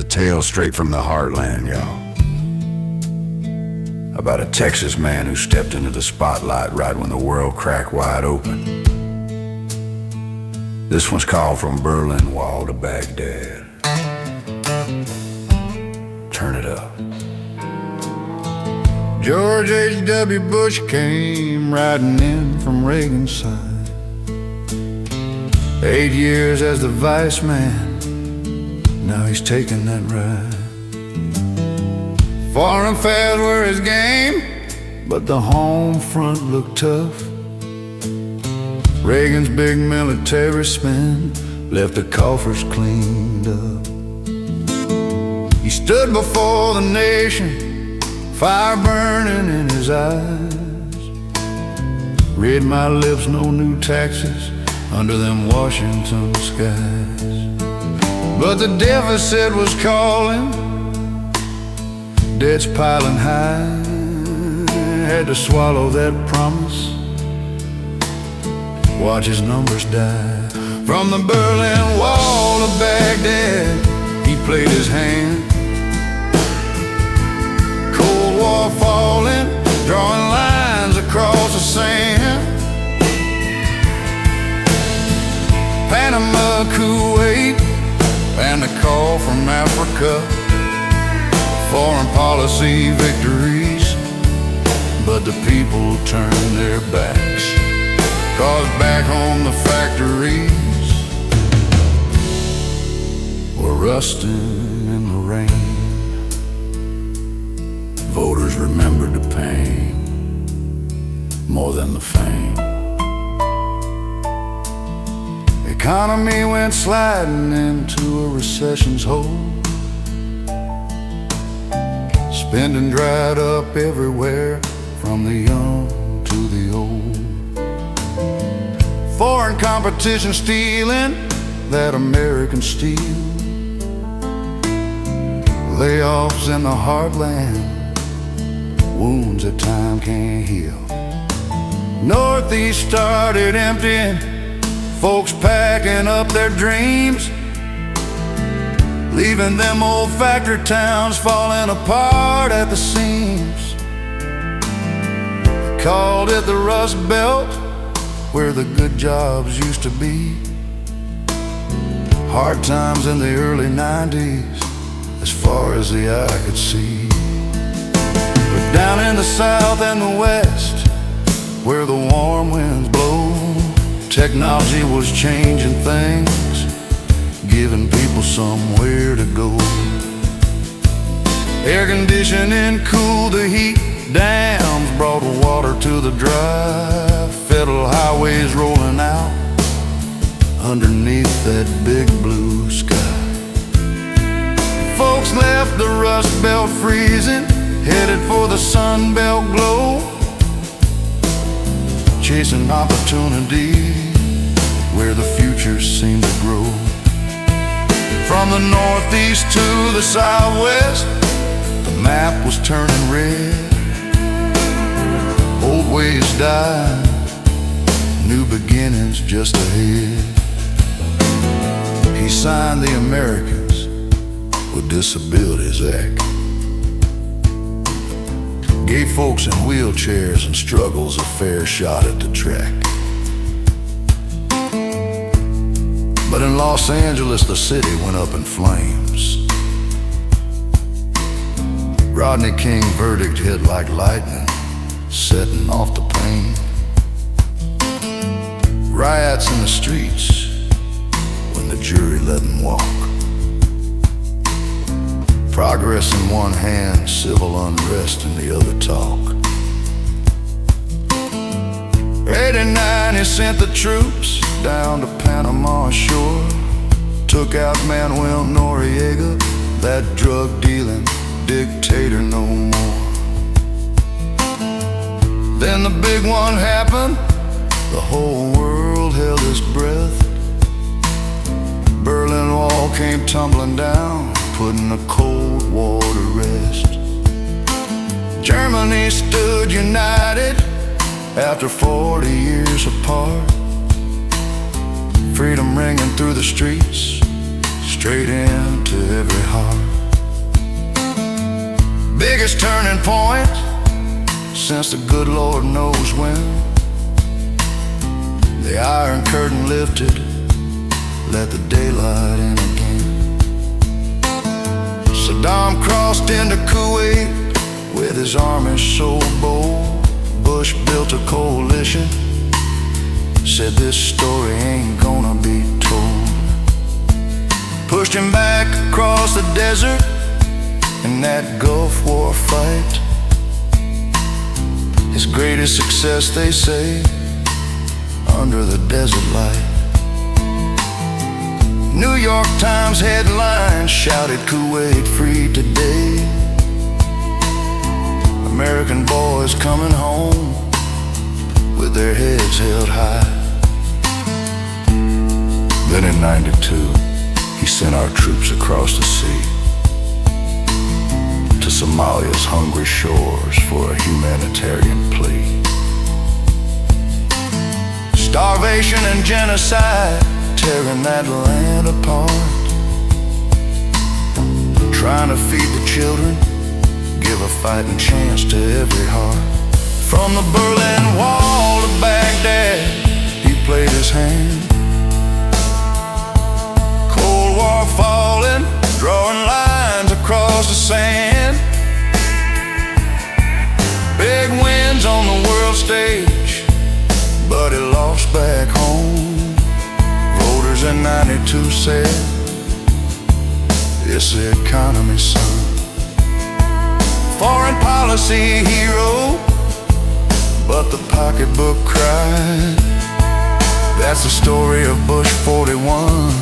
tale straight from the heartland, y'all. About a Texas man who stepped into the spotlight right when the world cracked wide open. This one's called From Berlin Wall to Baghdad. Turn it up. George H.W. Bush came riding in from Reagan's side. 8 years as the vice man, now he's taking that ride. Foreign affairs were his game, but the home front looked tough. Reagan's big military spend left the coffers cleaned up. He stood before the nation, fire burning in his eyes. Read my lips, no new taxes under them Washington skies. But the deficit was calling, debts piling high. Had to swallow that promise, watch his numbers die. From the Berlin Wall to Baghdad, he played his hand. Cold War falling, drawing lines across the sand. Panama, Kuwait, and a call from Africa. Foreign policy victories, but the people turned their backs. 'Cause back home the factories were rusting in the rain. Voters remembered the pain more than the fame. Economy went sliding into a recession's hole. Spending dried up everywhere, from the young to the old. Foreign competition stealing that American steel. Layoffs in the heartland, wounds that time can't heal. Northeast started emptying, folks packing up their dreams, leaving them old factory towns falling apart at the seams. Called it the Rust Belt, where the good jobs used to be. Hard times in the early 90s, as far as the eye could see. But down in the South and the West, where the warm winds blow, technology was changing things, giving people somewhere to go. Air conditioning cooled the heat, dams brought water to the dry. Federal highways rolling out underneath that big blue sky. Folks left the Rust Belt freezing, headed for the Sun Belt glow, chasing opportunity where the future seemed to grow. From the Northeast to the Southwest, the map was turning red. Old ways died, new beginnings just ahead. He signed the Americans with Disabilities Act. Gave folks in wheelchairs and struggles a fair shot at the track. But in Los Angeles, the city went up in flames. Rodney King verdict hit like lightning, setting off the pain. Riots in the streets when the jury let him walk. Progress in one hand, civil unrest in the other talk. 89, he sent the troops down to Panama shore. Took out Manuel Noriega, that drug-dealing dictator no more. Then the big one happened, the whole world held its breath. Berlin Wall came tumbling down, putting the Cold War to rest. Germany stood united after 40 years apart. Freedom ringing through the streets, straight into every heart. Biggest turning point since the good Lord knows when. The iron curtain lifted, let the daylight in again. Saddam crossed into Kuwait with his army so bold. Bush built a coalition, said this story ain't gonna be told. Pushed him back across the desert in that Gulf War fight. His greatest success, they say, under the desert light. New York Times headlines shouted Kuwait free today. American boys coming home with their heads held high. Then in '92, he sent our troops across the sea to Somalia's hungry shores for a humanitarian plea. Starvation and genocide tearing that land apart, trying to feed the children, give a fighting chance to every heart. From the Berlin Wall to Baghdad, he played his hand. Cold War falling, drawing lines across the sand. Big wins on the world stage, but he lost back home. Voters in '92 said, it's the economy, son. Foreign policy hero, but the pocketbook cried. That's the story of Bush 41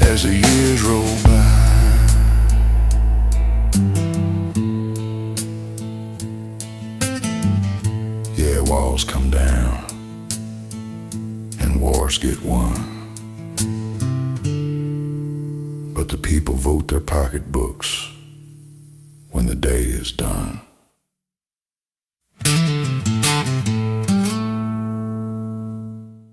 as the years roll by. Yeah, walls come down and wars get won, but the people vote their pocketbooks when the day is done.